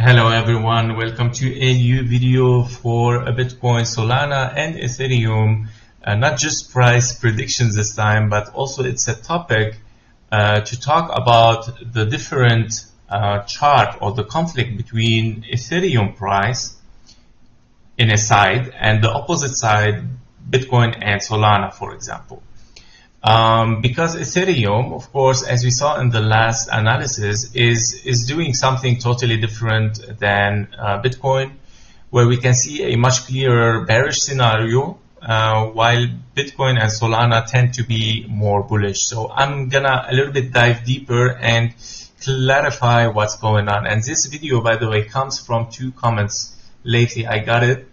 Hello everyone, welcome to a new video for Bitcoin, Solana and Ethereum. Not just price predictions this time, but also it's a topic to talk about the different chart or the conflict between Ethereum price in a side and the opposite side, Bitcoin and Solana, for example. Because Ethereum, of course, as we saw in the last analysis, is doing something totally different than Bitcoin, where we can see a much clearer bearish scenario, while Bitcoin and Solana tend to be more bullish. So I'm gonna a little bit dive deeper and clarify what's going on. And this video, by the way, comes from two comments lately. I got it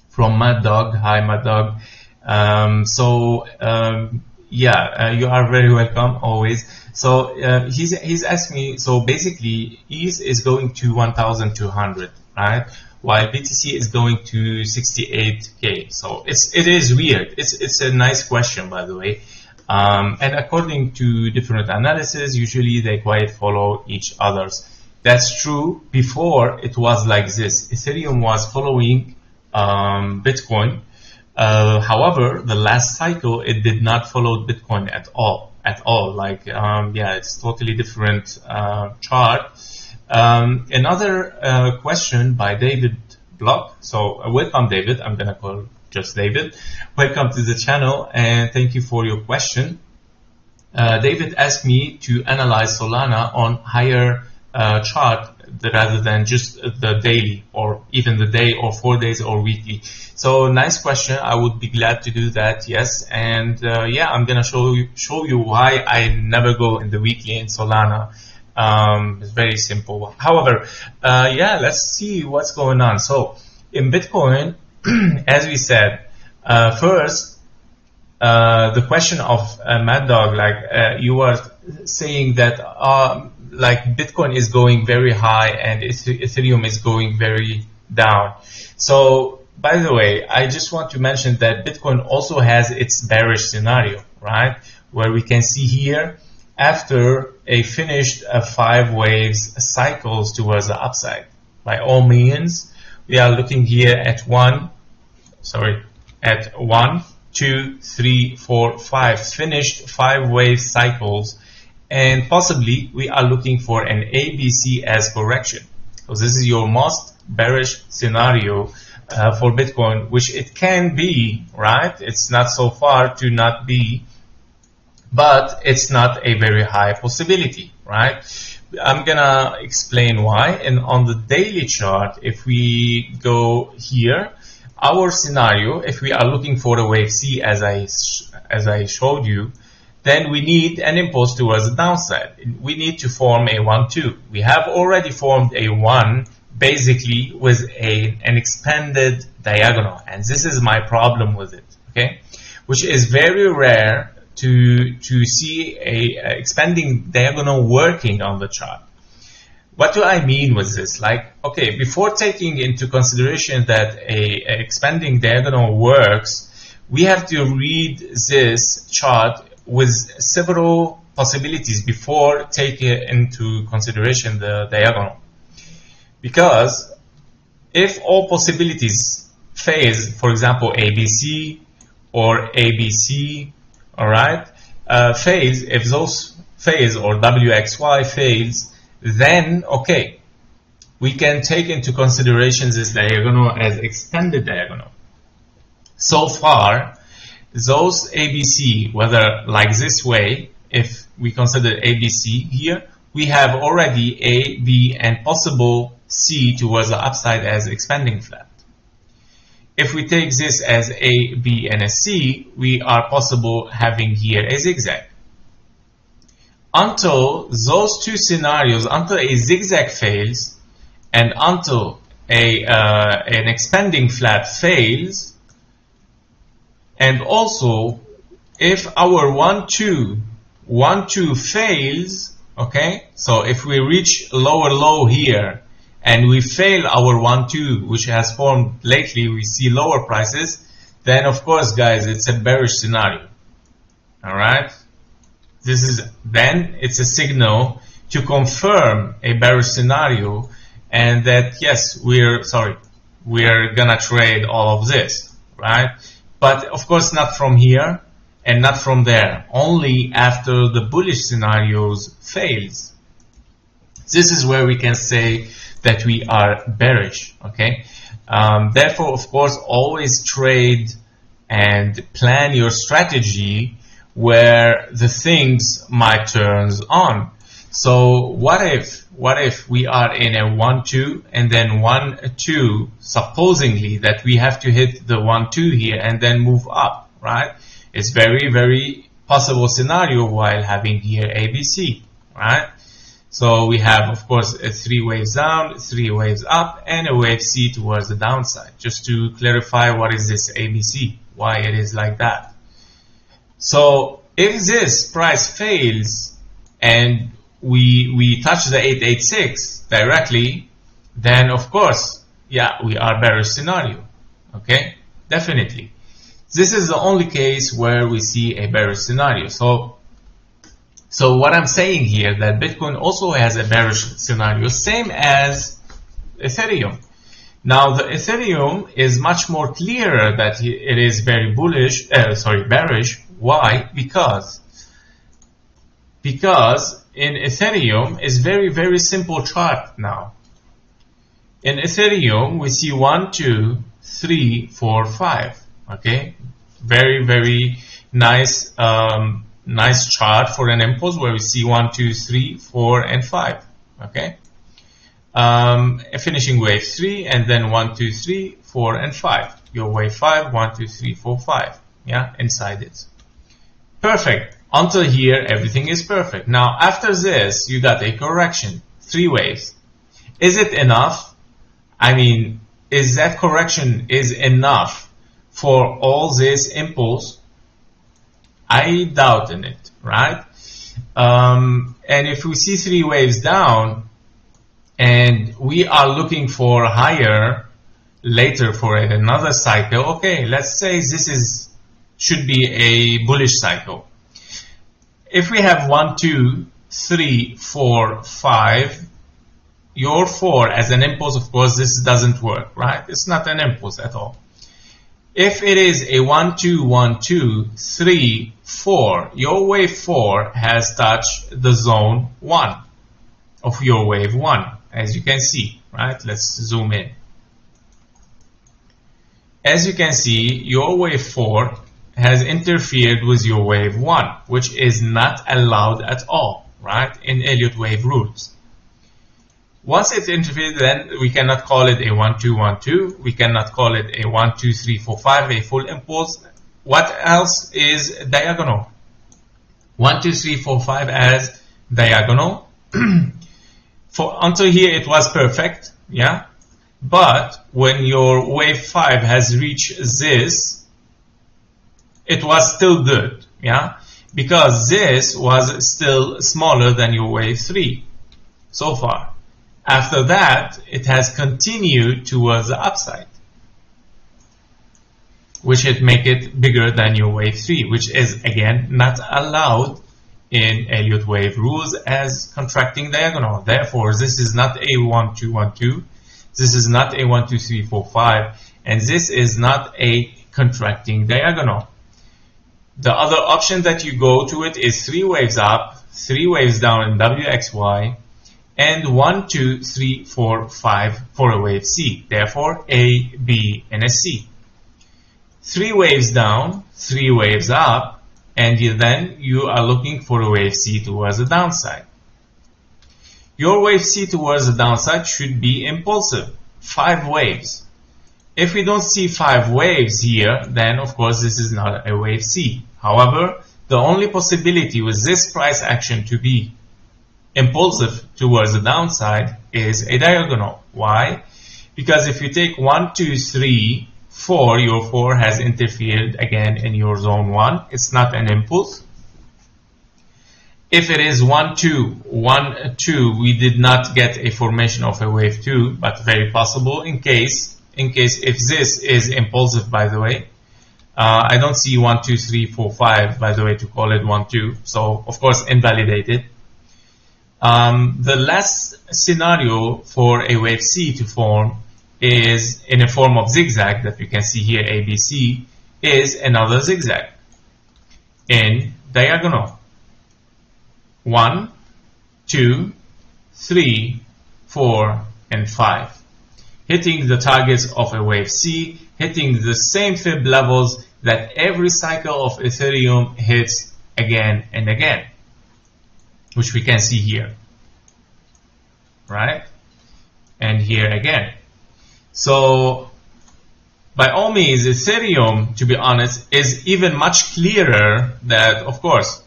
from Mad Dog. Hi, Mad Dog. Yeah, you are very welcome always. So he's asked me, so basically ETH is going to 1,200, right? While BTC is going to 68K. So it is weird. It's a nice question, by the way. And according to different analysis, usually they quite follow each other's. That's true. Before it was like this. Ethereum was following Bitcoin. However, the last cycle, it did not follow Bitcoin at all. Yeah, it's totally different chart. Another question by David Block. So welcome, David. I'm gonna call just David. Welcome to the channel and thank you for your question. David asked me to analyze Solana on higher chart rather than just the daily or even the day or 4 days or weekly. So nice question. I would be glad to do that. Yes. And yeah, I'm going to show you why I never go in the weekly in Solana. It's very simple. However, yeah, let's see what's going on. So in Bitcoin, as we said, first, the question of Mad Dog, like you were saying that like Bitcoin is going very high and Ethereum is going very down. So by the way, I just want to mention that Bitcoin also has its bearish scenario, right? Where we can see here after a finished 5 waves cycles towards the upside. By all means, we are looking here at 1, 2, 3, 4, 5 finished 5 wave cycles. And possibly we are looking for an ABC as correction. So this is your most bearish scenario for Bitcoin, which it can be, right? It's not so far to not be, but it's not a very high possibility, right? I'm gonna explain why. And on the daily chart, if we go here, our scenario, if we are looking for a wave C as I showed you, then we need an impulse towards the downside. We need to form a 1-2. We have already formed a 1 basically with an expanded diagonal. And this is my problem with it, okay? Which is very rare to see a expanding diagonal working on the chart. What do I mean with this? Like, okay, before taking into consideration that a expanding diagonal works, we have to read this chart with several possibilities before taking into consideration the diagonal. Because if all possibilities fails, for example, ABC or ABC, all right, fails, if those fails or WXY fails, then okay, we can take into consideration this diagonal as extended diagonal. So far, those ABC, whether like this way, if we consider ABC here, we have already A, B, and possible C towards the upside as expanding flat. If we take this as A, B, and a C, we are possible having here a zigzag. Until those two scenarios, until a zigzag fails, and until an expanding flat fails, and also, if our 1-2 fails, okay, so if we reach lower low here and we fail our 1-2, which has formed lately, we see lower prices, then of course, guys, it's a bearish scenario. All right, then it's a signal to confirm a bearish scenario and that yes, we're gonna trade all of this, right? But of course not from here and not from there, only after the bullish scenarios fails. This is where we can say that we are bearish, okay? Therefore, of course, always trade and plan your strategy where the things might turn on. So what if we are in a 1-2 and then 1-2, supposedly that we have to hit the 1-2 here and then move up, right? It's very, very possible scenario while having here ABC, right? So we have, of course, 3 waves down, 3 waves up, and a wave C towards the downside. Just to clarify, what is this ABC? Why it is like that? So if this price fails and we touch the 886 directly, then of course, yeah, we are bearish scenario. Okay, definitely. This is the only case where we see a bearish scenario. So what I'm saying here, that Bitcoin also has a bearish scenario, same as Ethereum. Now the Ethereum is much more clearer that it is very bullish, bearish. Why? Because in Ethereum is very, very simple chart now. In Ethereum we see 1, 2, 3, 4, 5. Okay, very, very nice. Nice chart for an impulse where we see 1, 2, 3, 4, and 5. Okay, a finishing wave 3 and then 1, 2, 3, 4, and 5. Your wave 5, 1, 2, 3, 4, 5. Yeah, inside it. Perfect. Until here, everything is perfect. Now, after this, you got a correction, 3 waves. Is it enough? I mean, is that correction is enough for all this impulse? I doubt in it, right? And if we see 3 waves down and we are looking for higher later for another cycle, okay, let's say this should be a bullish cycle. If we have 1, 2, 3, 4, 5, your 4 as an impulse, of course, this doesn't work, right? It's not an impulse at all. If it is a 1, 2, 1, 2, 3, 4, your wave 4 has touched the zone 1 of your wave 1, as you can see, right? Let's zoom in. As you can see, your wave 4 has interfered with your wave 1, which is not allowed at all, right? In Elliott Wave rules. Once it interferes, then we cannot call it a 1, 2, 1, 2. We cannot call it a 1, 2, 3, 4, 5, a full impulse. What else is diagonal? 1, 2, 3, 4, 5 as diagonal. Until here it was perfect, yeah? But when your wave 5 has reached this, it was still good, yeah? Because this was still smaller than your wave 3 so far. After that, it has continued towards the upside, which would make it bigger than your wave 3, which is again not allowed in Elliott Wave rules as contracting diagonal. Therefore, this is not a 1, 2, 1, 2. This is not a 1, 2, 3, 4, 5. And this is not a contracting diagonal. The other option that you go to it is 3 waves up, 3 waves down in WXY, and 1, 2, 3, 4, 5 for a wave C. Therefore, A, B, and a C. 3 waves down, 3 waves up, and then you are looking for a wave C towards the downside. Your wave C towards the downside should be impulsive, 5 waves. If we don't see 5 waves here, then of course this is not a wave C. However, the only possibility with this price action to be impulsive towards the downside is a diagonal. Why? Because if you take 1, 2, 3, 4, your 4 has interfered again in your zone 1. It's not an impulse. If it is 1, 2, 1, 2, we did not get a formation of a wave 2, but very possible in case if this is impulsive, by the way. I don't see 1, 2, 3, 4, 5, by the way, to call it 1, 2. So, of course, invalidated. The last scenario for a wave C to form is in a form of zigzag that you can see here, ABC, is another zigzag in diagonal. 1, 2, 3, 4, and 5. Hitting the targets of a wave C, hitting the same fib levels that every cycle of Ethereum hits again and again, which we can see here, right? And here again. So by all means, Ethereum, to be honest, is even much clearer. That, of course,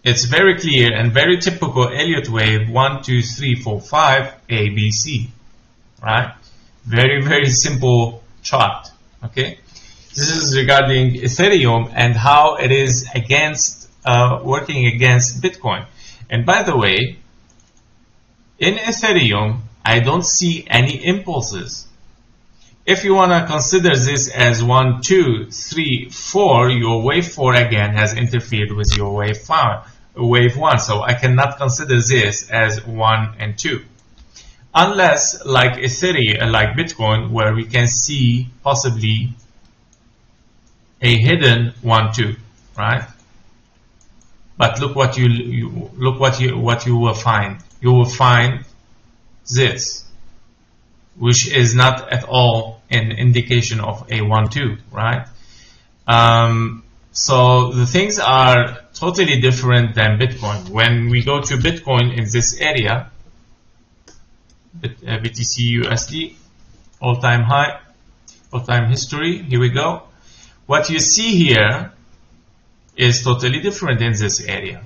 it's very clear and very typical Elliott wave 1, 2, 3, 4, 5 ABC, right? Very, very simple chart. Okay, this is regarding Ethereum and how it is against working against Bitcoin. And by the way, in Ethereum, I don't see any impulses. If you want to consider this as 1, 2, 3, 4, your wave 4 again has interfered with your wave 1. So I cannot consider this as 1 and 2. Unless like Ethereum, like Bitcoin, where we can see possibly a hidden 1, 2, right? But look what you will find. You will find this, which is not at all an indication of a 1, 2, right? So the things are totally different than Bitcoin. When we go to Bitcoin in this area, BTC USD, all-time high, all-time history, here we go. What you see here is totally different in this area.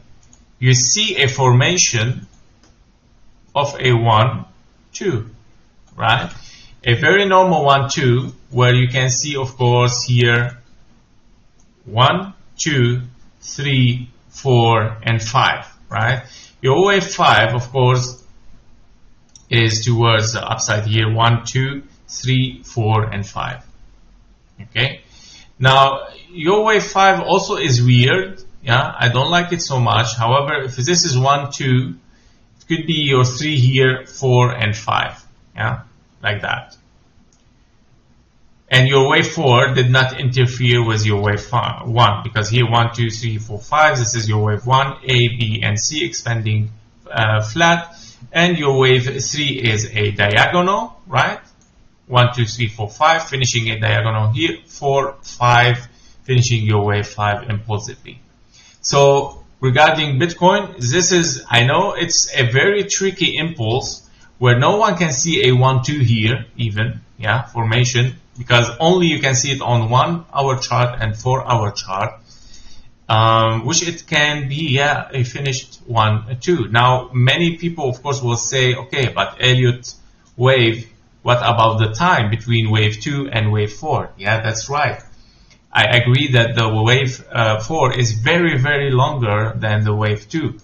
You see a formation of a 1, 2, right? A very normal 1, 2, where you can see, of course, here 1, 2, 3, 4, and 5, right? Your wave 5, of course, is towards the upside here, 1, 2, 3, 4, and 5. Okay? Now, your wave 5 also is weird. Yeah, I don't like it so much. However, if this is 1, 2, it could be your 3 here, 4, and 5. Yeah, like that. And your wave 4 did not interfere with your wave 1, because here 1, 2, 3, 4, 5, this is your wave 1, A, B, and C expanding flat. And your wave 3 is a diagonal, right? 1, 2, 3, 4, 5, finishing a diagonal here, 4, 5, finishing your wave 5 impulsively. So regarding Bitcoin, this is, I know it's a very tricky impulse where no one can see a 1, 2 here even, yeah, formation, because only you can see it on 1 hour chart and 4 hour chart, which it can be, yeah, a finished 1, 2. Now, many people, of course, will say, okay, but Elliott wave, what about the time between wave 2 and wave 4? Yeah, that's right. I agree that the wave 4 is very, very longer than the wave 2.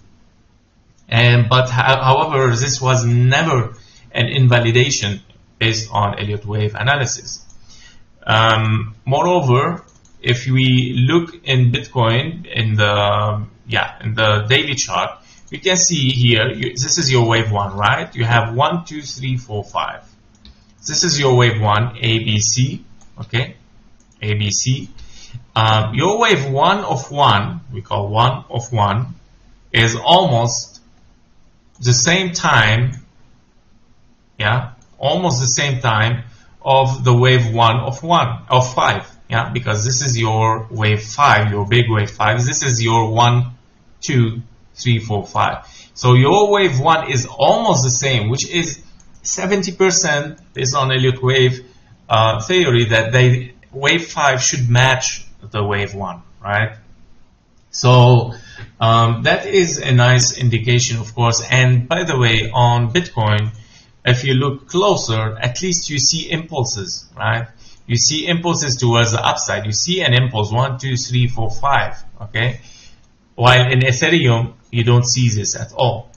But however, this was never an invalidation based on Elliott wave analysis. Moreover, if we look in Bitcoin in the daily chart, we can see here, this is your wave 1, right? You have 1, 2, 3, 4, 5. This is your wave 1, ABC, okay? ABC. Your wave 1 of 1, we call 1 of 1, is almost the same time, yeah, almost the same time of the wave 1 of 5, yeah, because this is your wave 5, your big wave 5. This is your 1, 2, 3, 4, 5. So your wave 1 is almost the same, which is 70% based on Elliott wave theory that wave 5 should match the wave 1, right? So that is a nice indication, of course. And by the way, on Bitcoin, if you look closer, at least you see impulses, right? You see impulses towards the upside. You see an impulse, 1, 2, 3, 4, 5, okay? While in Ethereum, you don't see this at all,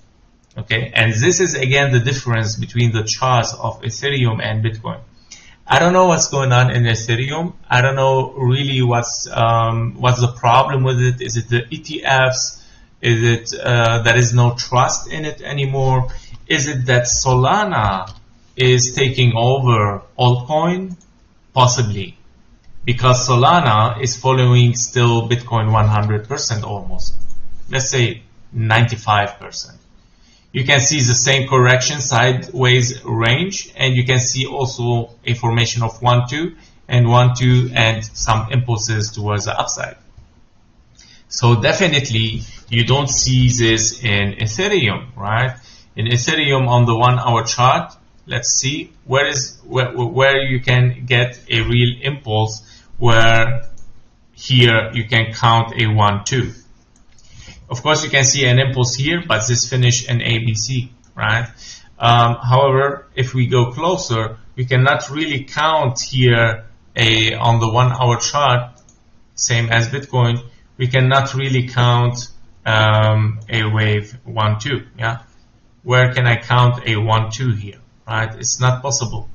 okay? And this is, again, the difference between the charts of Ethereum and Bitcoin. I don't know what's going on in Ethereum. I don't know really what's the problem with it. Is it the ETFs? Is it there is no trust in it anymore? Is it that Solana is taking over altcoin? Possibly, because Solana is following still Bitcoin 100% almost. Let's say 95%. You can see the same correction sideways range, and you can see also a formation of 1-2 and 1-2 and some impulses towards the upside. So definitely you don't see this in Ethereum, right? In Ethereum on the 1 hour chart, let's see where you can get a real impulse, where here you can count a 1-2. Of course, you can see an impulse here, but this finish in ABC, right? However, if we go closer, we cannot really count here on the 1 hour chart, same as Bitcoin, we cannot really count a wave 1-2, yeah? Where can I count a 1-2 here, right? It's not possible.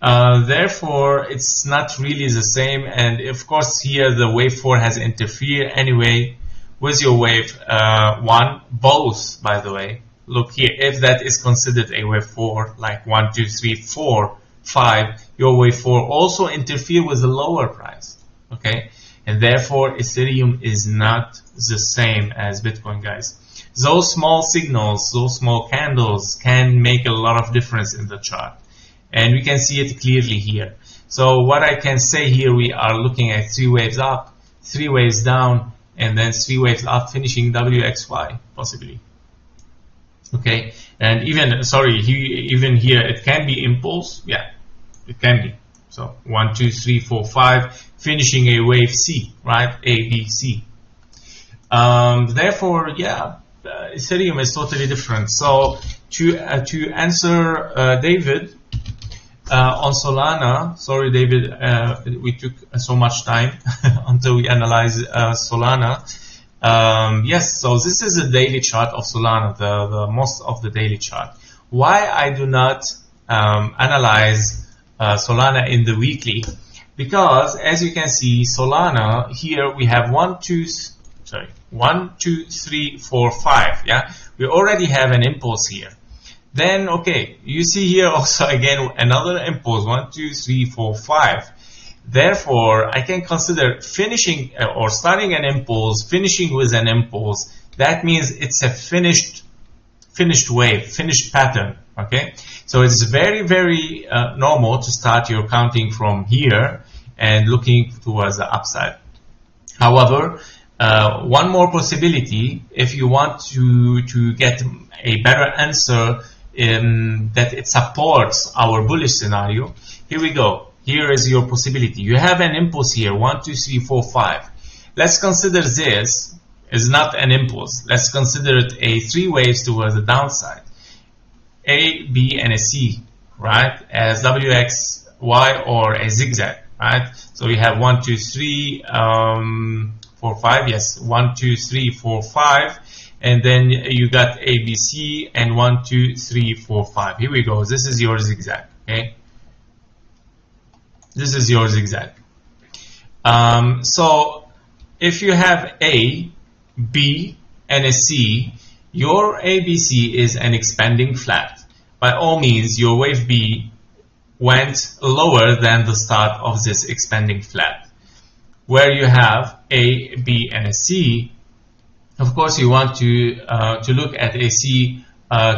Therefore, it's not really the same, and of course here the wave 4 has interfered anyway with your wave 1, both, by the way. Look here, if that is considered a wave 4, like 1, 2, 3, 4, 5, your wave 4 also interfere with the lower price, okay? And therefore, Ethereum is not the same as Bitcoin, guys. Those small signals, those small candles can make a lot of difference in the chart. And we can see it clearly here. So what I can say here, we are looking at 3 waves up, 3 waves down, and then 3 waves up, finishing WXY, possibly. Okay, and even, sorry, even here, it can be impulse. Yeah, it can be. So 1, 2, 3, 4, 5, finishing a wave C, right? A, B, C. Therefore, yeah, Ethereum is totally different. So to answer David on Solana, sorry David, we took so much time until we analyze Solana. Yes, so this is a daily chart of Solana, the most of the daily chart. Why I do not analyze Solana in the weekly? Because as you can see, Solana here we have 1, 2, 3, 4, 5. Yeah, we already have an impulse here. Then okay, you see here also again another impulse, 1, 2, 3, 4, 5. Therefore, I can consider finishing or starting an impulse, finishing with an impulse. That means it's a finished wave, finished pattern. Okay, so it's very, very normal to start your counting from here and looking towards the upside. However, one more possibility, if you want to get a better answer that it supports our bullish scenario, here we go. Here is your possibility. You have an impulse here, 1, 2, 3, 4, 5. Let's consider this is not an impulse. Let's consider it a 3 waves towards the downside. A, B, and a C, right? As WX, Y, or a zigzag, right? So we have 1, 2, 3, 4, 5. Yes, 1, 2, 3, 4, 5. And then you got A, B, C, and 1, 2, 3, 4, 5. Here we go. This is your zigzag, okay? This is your zigzag. So if you have A, B, and a C, your ABC is an expanding flat. By all means, your wave B went lower than the start of this expanding flat. Where you have A, B, and a C, of course you want to look at a C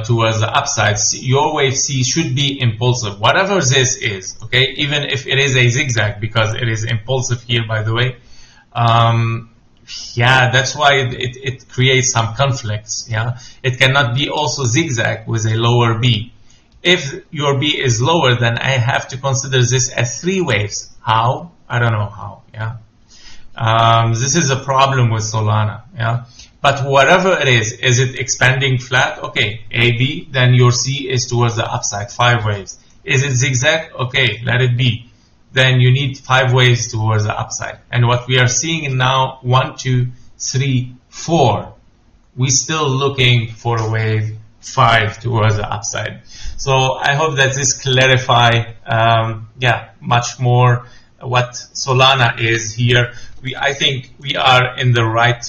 towards the upside. Your wave C should be impulsive, whatever this is, okay? Even if it is a zigzag, because it is impulsive here, by the way. Yeah, that's why it creates some conflicts, yeah? It cannot be also zigzag with a lower B. If your B is lower, then I have to consider this as 3 waves. How? I don't know how, yeah? This is a problem with Solana, yeah? But whatever it is it expanding flat? Okay, AB, then your C is towards the upside, 5 waves. Is it zigzag? Okay, let it be. Then you need 5 waves towards the upside. And what we are seeing now, 1, 2, 3, 4. We're still looking for a wave 5 towards the upside. So I hope that this clarify, much more what Solana is here. I think we are in the right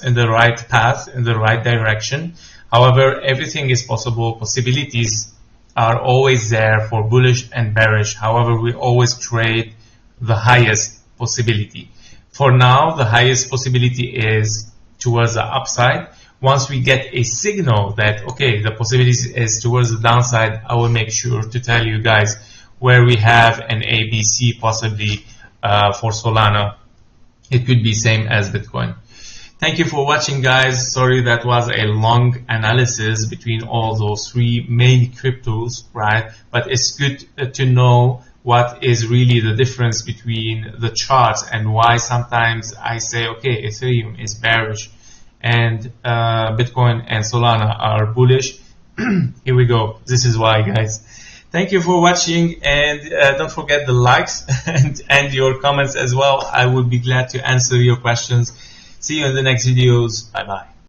in the right path, in the right direction. However, everything is possible. Possibilities are always there for bullish and bearish. However, we always trade the highest possibility. For now, the highest possibility is towards the upside. Once we get a signal that, okay, the possibility is towards the downside, I will make sure to tell you guys where we have an ABC possibly for Solana. It could be same as Bitcoin. Thank you for watching, guys. Sorry that was a long analysis between all those three main cryptos, right? But it's good to know what is really the difference between the charts and why sometimes I say, okay, Ethereum is bearish and Bitcoin and Solana are bullish. Here we go. This is why, guys. Thank you for watching, and don't forget the likes and your comments as well. I would be glad to answer your questions. See you in the next videos. Bye bye.